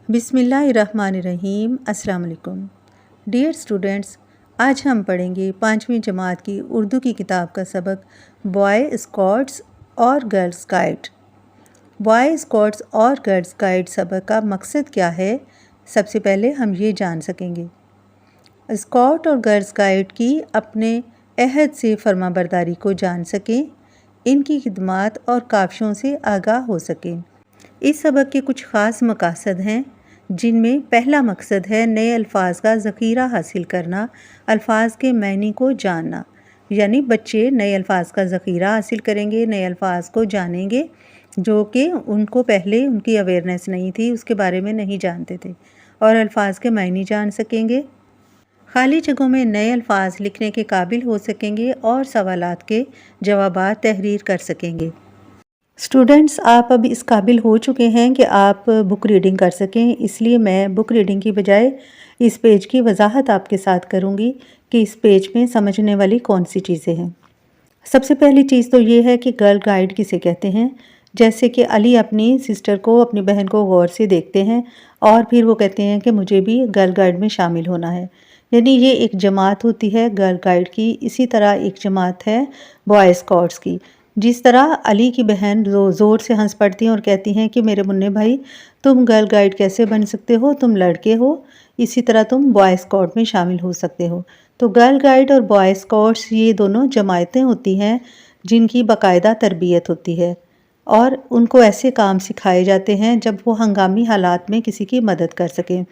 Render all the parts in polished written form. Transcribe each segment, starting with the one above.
बिस्मिल्लाहिर्रहमानिर्रहीम। अस्सलाम वालेकुम डियर स्टूडेंट्स, आज हम पढ़ेंगे 5वीं जमात की उर्दू की किताब का सबक बॉय स्काउट्स और गर्ल्स गाइड। बॉय स्काउट्स और गर्ल्स गाइड सबक का मकसद क्या है, सबसे पहले हम ये जान सकेंगे। स्काउट और गर्ल्स गाइड की अपने अहद से फरमाबरदारी को जान सकें, इनकी खिदमात और काविशों से आगाह हो सकें। इस सबक के कुछ ख़ास मकासद हैं, जिनमें पहला मकसद है नए अल्फाज का ज़ख़ीरा हासिल करना, अल्फाज के मायने को जानना। यानी बच्चे नए अल्फाज का ज़ख़ीरा हासिल करेंगे, नए अल्फाज को जानेंगे जो कि उनको पहले उनकी अवेयरनेस नहीं थी, उसके बारे में नहीं जानते थे, और अल्फाज के मायने जान सकेंगे। खाली जगहों में नए अल्फाज लिखने के काबिल हो सकेंगे और सवालात के जवाबात तहरीर कर सकेंगे। स्टूडेंट्स, आप अब इस काबिल हो चुके हैं कि आप बुक रीडिंग कर सकें, इसलिए मैं बुक रीडिंग की बजाय इस पेज की वजाहत आपके साथ करूंगी कि इस पेज में समझने वाली कौन सी चीज़ें हैं। सबसे पहली चीज़ तो ये है कि गर्ल गाइड किसे कहते हैं। जैसे कि अली अपनी सिस्टर को, अपनी बहन को गौर से देखते हैं और फिर वो कहते हैं कि मुझे भी गर्ल गाइड में शामिल होना है। यानी ये एक जमात होती है गर्ल गाइड की। इसी तरह एक जमात है बॉय स्काउट्स की। जिस तरह अली की बहन ज़ोर से हंस पड़ती हैं और कहती हैं कि मेरे मुन्ने भाई, तुम गर्ल गाइड कैसे बन सकते हो, तुम लड़के हो, इसी तरह तुम बॉय स्काउट में शामिल हो सकते हो। तो गर्ल गाइड और बॉय स्काउट्स ये दोनों जमायतें होती हैं जिनकी बाकायदा तरबियत होती है और उनको ऐसे काम सिखाए जाते हैं जब वो हंगामी हालात में किसी की मदद कर सकें,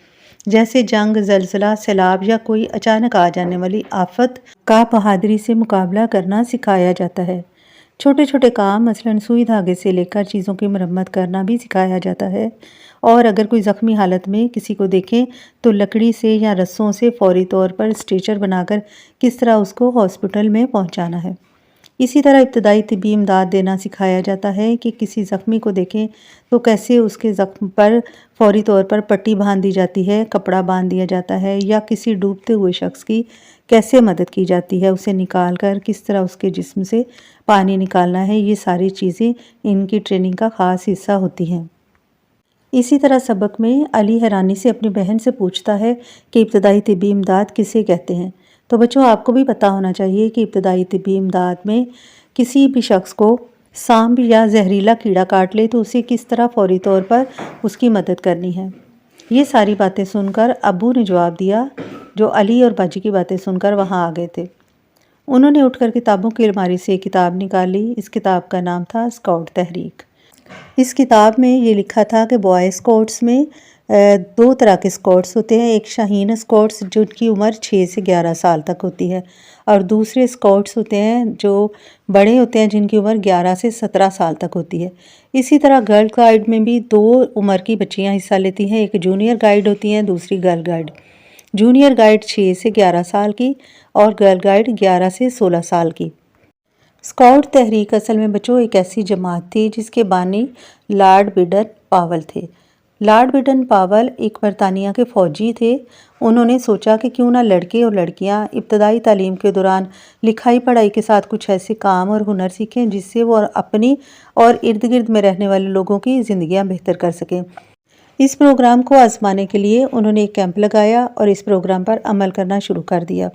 जैसे जंग, ज़लज़ला, सैलाब या कोई अचानक आ जाने वाली आफत का बहादुरी से मुकाबला करना सिखाया जाता है। छोटे छोटे काम मसलन सुई धागे से लेकर चीज़ों की मरम्मत करना भी सिखाया जाता है, और अगर कोई ज़ख्मी हालत में किसी को देखें तो लकड़ी से या रस्सों से फ़ौरी तौर पर स्ट्रेचर बनाकर किस तरह उसको हॉस्पिटल में पहुंचाना है। इसी तरह इब्तदाई तिब्बी इमदाद देना सिखाया जाता है कि किसी ज़ख्मी को देखें तो कैसे उसके ज़ख्म पर फ़ौरी तौर पर पट्टी बांध दी जाती है, कपड़ा बांध दिया जाता है, या किसी डूबते हुए शख्स की कैसे मदद की जाती है, उसे निकाल कर किस तरह उसके जिस्म से पानी निकालना है। ये सारी चीज़ें इनकी ट्रेनिंग का ख़ास हिस्सा होती हैं। इसी तरह सबक में अली हैरानी से अपनी बहन से पूछता है कि इब्तदाई तिब्बी इमदाद किसे कहते हैं। तो बच्चों, आपको भी पता होना चाहिए कि इब्तदाई तिब्बी इमदाद में किसी भी शख्स को सांप या जहरीला कीड़ा काट ले तो उसे किस तरह फ़ौरी तौर पर उसकी मदद करनी है। ये सारी बातें सुनकर अब्बू ने जवाब दिया, जो अली और बाजी की बातें सुनकर वहाँ आ गए थे। उन्होंने उठकर किताबों की अलमारी से एक किताब निकाली। इस किताब का नाम था स्काउट तहरीक। इस किताब में ये लिखा था कि बॉय स्काउट्स में दो तरह के स्काउट्स होते हैं। एक शाहीन स्काउट्स जिनकी उम्र 6 से 11 साल तक होती है, और दूसरे स्काउट्स होते हैं जो बड़े होते हैं जिनकी उम्र 11 से 17 साल तक होती है। इसी तरह गर्ल गाइड में भी दो उम्र की बच्चियां हिस्सा लेती हैं। एक जूनियर गाइड होती हैं, दूसरी गर्ल गाइड। जूनियर गाइड 6 से 11 साल की और गर्ल गाइड 11 से 16 साल की। स्काउट तहरीक असल में बच्चों एक ऐसी जमात थी जिसके बानी लॉर्ड बिडन पावल थे। लॉर्ड बिडन पावल एक बरतानिया के फ़ौजी थे। उन्होंने सोचा कि क्यों ना लड़के और लड़कियां इब्तदाई तालीम के दौरान लिखाई पढ़ाई के साथ कुछ ऐसे काम और हुनर सीखें जिससे वो अपनी और इर्द गिर्द में रहने वाले लोगों की ज़िंदगियां बेहतर कर सकें। इस प्रोग्राम को आजमाने के लिए उन्होंने एक कैंप लगाया और इस प्रोग्राम पर अमल करना शुरू कर दिया।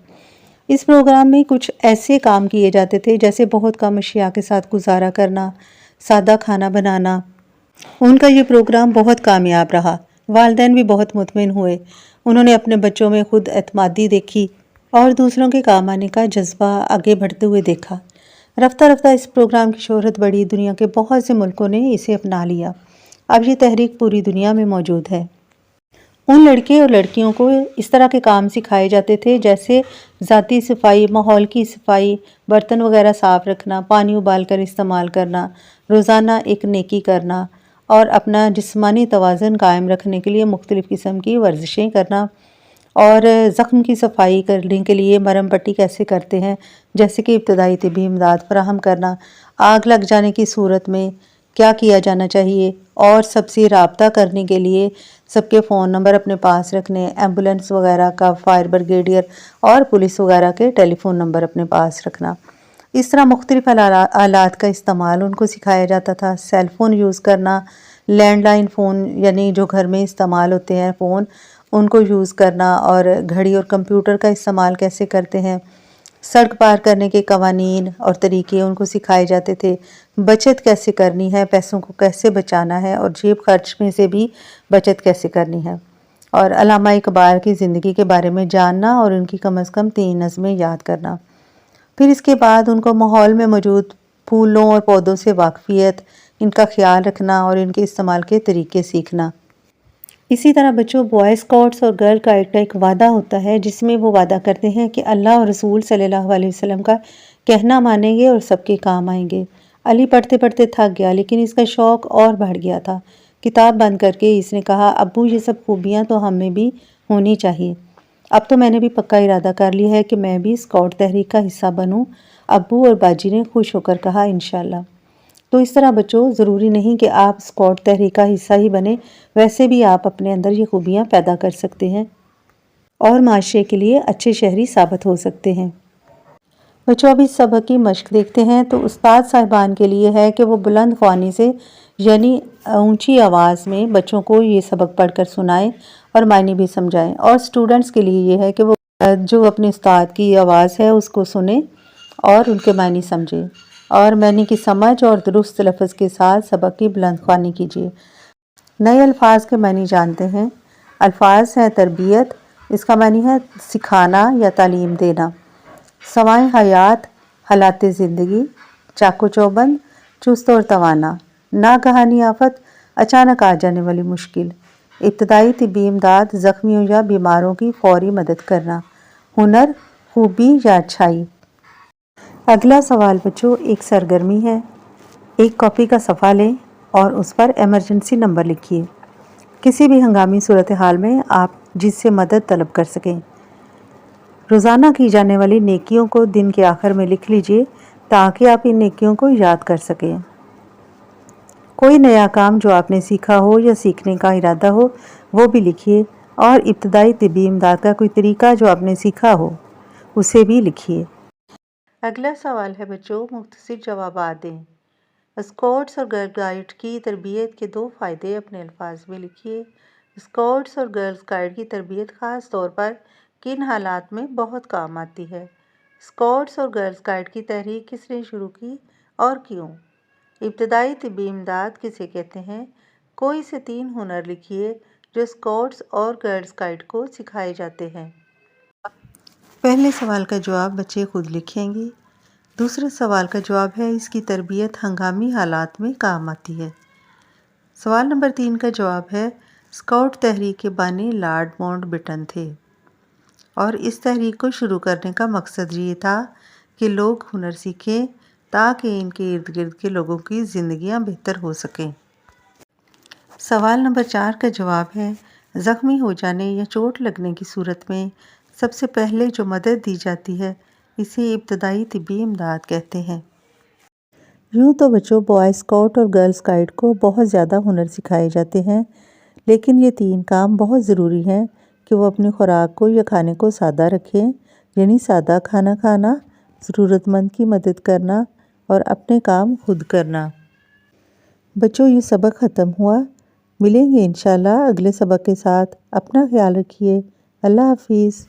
इस प्रोग्राम में कुछ ऐसे काम किए जाते थे जैसे बहुत कम अशिया के साथ गुजारा करना, सादा खाना बनाना। उनका ये प्रोग्राम बहुत कामयाब रहा। वालिदैन भी बहुत मुतमिन हुए। उन्होंने अपने बच्चों में खुद एतमादी देखी और दूसरों के काम आने का जज्बा आगे बढ़ते हुए देखा। रफ्ता रफ्ता इस प्रोग्राम की शोहरत बढ़ी। दुनिया के बहुत से मुल्कों ने इसे अपना लिया। अब ये तहरीक पूरी दुनिया में मौजूद है। उन लड़के और लड़कियों को इस तरह के काम सिखाए जाते थे जैसे ज़ाती सफाई, माहौल की सफाई, बर्तन वगैरह साफ़ रखना, पानी उबाल कर इस्तेमाल करना, रोज़ाना एक नेकी करना और अपना जिस्मानी तवाज़ुन कायम रखने के लिए मुख्तलिफ़ किस्म की वर्जिशें करना, और ज़ख्म की सफाई करने के लिए मरहम पट्टी कैसे करते हैं, जैसे कि इब्तदाई तिब्बी इमदाद फराहम करना, आग लग जाने की सूरत में क्या किया जाना चाहिए, और सबसे रब्ता करने के लिए सबके फ़ोन नंबर अपने पास रखने, एम्बुलेंस वगैरह का, फायर ब्रिगेडियर और पुलिस वगैरह के टेलीफोन नंबर अपने पास रखना। इस तरह मुख्तलिफ़ आलात का इस्तेमाल उनको सिखाया जाता था। सेल फ़ोन यूज़ करना, لینڈ لائن فون یعنی جو گھر میں استعمال ہوتے ہیں فون، ان کو یوز کرنا، اور گھڑی اور کمپیوٹر کا استعمال کیسے کرتے ہیں، سڑک پار کرنے کے قوانین اور طریقے ان کو سکھائے جاتے تھے، بچت کیسے کرنی ہے، پیسوں کو کیسے بچانا ہے، اور جیب خرچ میں سے بھی بچت کیسے کرنی ہے، اور علامہ اقبال کی زندگی کے بارے میں جاننا اور ان کی کم از کم 3 نظمیں یاد کرنا۔ پھر اس کے بعد ان کو ماحول میں موجود پھولوں اور پودوں سے واقفیت، ان کا خیال رکھنا اور ان کے استعمال کے طریقے سیکھنا۔ اسی طرح بچوں، بوائے اسکاؤٹس اور گرل گائیڈ کا ایک وعدہ ہوتا ہے جس میں وہ وعدہ کرتے ہیں کہ اللہ اور رسول صلی اللہ علیہ وسلم کا کہنا مانیں گے اور سب کے کام آئیں گے۔ علی پڑھتے پڑھتے تھک گیا، لیکن اس کا شوق اور بڑھ گیا تھا۔ کتاب بند کر کے اس نے کہا، ابو یہ سب خوبیاں تو ہم میں بھی ہونی چاہیے۔ اب تو میں نے بھی پکا ارادہ کر لیا ہے کہ میں بھی اسکاؤٹ تحریک کا حصہ بنوں۔ ابو اور باجی نے خوش ہو کر کہا، انشاءاللہ۔ تو اس طرح بچوں، ضروری نہیں کہ آپ اسکاؤٹ تحریک کا حصہ ہی بنیں، ویسے بھی آپ اپنے اندر یہ خوبیاں پیدا کر سکتے ہیں اور معاشرے کے لیے اچھے شہری ثابت ہو سکتے ہیں۔ بچوں، اب اس سبق کی مشق دیکھتے ہیں۔ تو استاد صاحبان کے لیے ہے کہ وہ بلند خوانی سے یعنی اونچی آواز میں بچوں کو یہ سبق پڑھ کر سنائیں اور معنی بھی سمجھائیں، اور اسٹوڈنٹس کے لیے یہ ہے کہ وہ جو اپنے استاد کی آواز ہے اس کو سنیں اور ان کے معنی سمجھیں، اور معنی کی سمجھ اور درست لفظ کے ساتھ سبق کی بلند خوانی کیجیے۔ نئے الفاظ کے معنی جانتے ہیں۔ الفاظ ہیں تربیت، اس کا معنی ہے سکھانا یا تعلیم دینا۔ سوائے حیات، حالات زندگی، چاق و چوبند، چست اور توانا، ناگہانی آفت، اچانک آ جانے والی مشکل، ابتدائی طبی امداد، زخمیوں یا بیماروں کی فوری مدد کرنا، ہنر، خوبی یا اچھائی۔ اگلا سوال بچوں ایک سرگرمی ہے۔ ایک کاپی کا صفحہ لیں اور اس پر ایمرجنسی نمبر لکھیے، کسی بھی ہنگامی صورتحال میں آپ جس سے مدد طلب کر سکیں۔ روزانہ کی جانے والی نیکیوں کو دن کے آخر میں لکھ لیجئے تاکہ آپ ان نیکیوں کو یاد کر سکیں۔ کوئی نیا کام جو آپ نے سیکھا ہو یا سیکھنے کا ارادہ ہو وہ بھی لکھیے، اور ابتدائی طبی امداد کا کوئی طریقہ جو آپ نے سیکھا ہو اسے بھی لکھیے۔ اگلا سوال ہے بچوں، مختصر جوابات دیں۔ اسکاؤٹس اور گرل گائیڈ کی تربیت کے 2 فائدے اپنے الفاظ میں لکھیے۔ اسکاؤٹس اور گرلز گائیڈ کی تربیت خاص طور پر کن حالات میں بہت کام آتی ہے؟ اسکاؤٹس اور گرلز گائیڈ کی تحریک کس نے شروع کی اور کیوں؟ ابتدائی طبی امداد کسے کہتے ہیں؟ کوئی سے 3 ہنر لکھیے جو اسکاؤٹس اور گرلز گائیڈ کو سکھائے جاتے ہیں۔ پہلے سوال کا جواب بچے خود لکھیں گے۔ دوسرے سوال کا جواب ہے اس کی تربیت ہنگامی حالات میں کام آتی ہے۔ سوال نمبر 3 کا جواب ہے اسکاؤٹ تحریک کے بانی لارڈ ماؤنٹ بیٹن تھے، اور اس تحریک کو شروع کرنے کا مقصد یہ تھا کہ لوگ ہنر سیکھیں تاکہ ان کے ارد گرد کے لوگوں کی زندگیاں بہتر ہو سکیں۔ سوال نمبر 4 کا جواب ہے زخمی ہو جانے یا چوٹ لگنے کی صورت میں سب سے پہلے جو مدد دی جاتی ہے اسے ابتدائی طبی امداد کہتے ہیں۔ یوں تو بچوں، بوائے اسکاؤٹ اور گرلز گائیڈ کو بہت زیادہ ہنر سکھائے جاتے ہیں، لیکن یہ 3 کام بہت ضروری ہیں کہ وہ اپنی خوراک کو یا کھانے کو سادہ رکھیں، یعنی سادہ کھانا کھانا، ضرورت مند کی مدد کرنا اور اپنے کام خود کرنا۔ بچوں، یہ سبق ختم ہوا۔ ملیں گے انشاءاللہ اگلے سبق کے ساتھ۔ اپنا خیال رکھیے۔ اللہ حافظ۔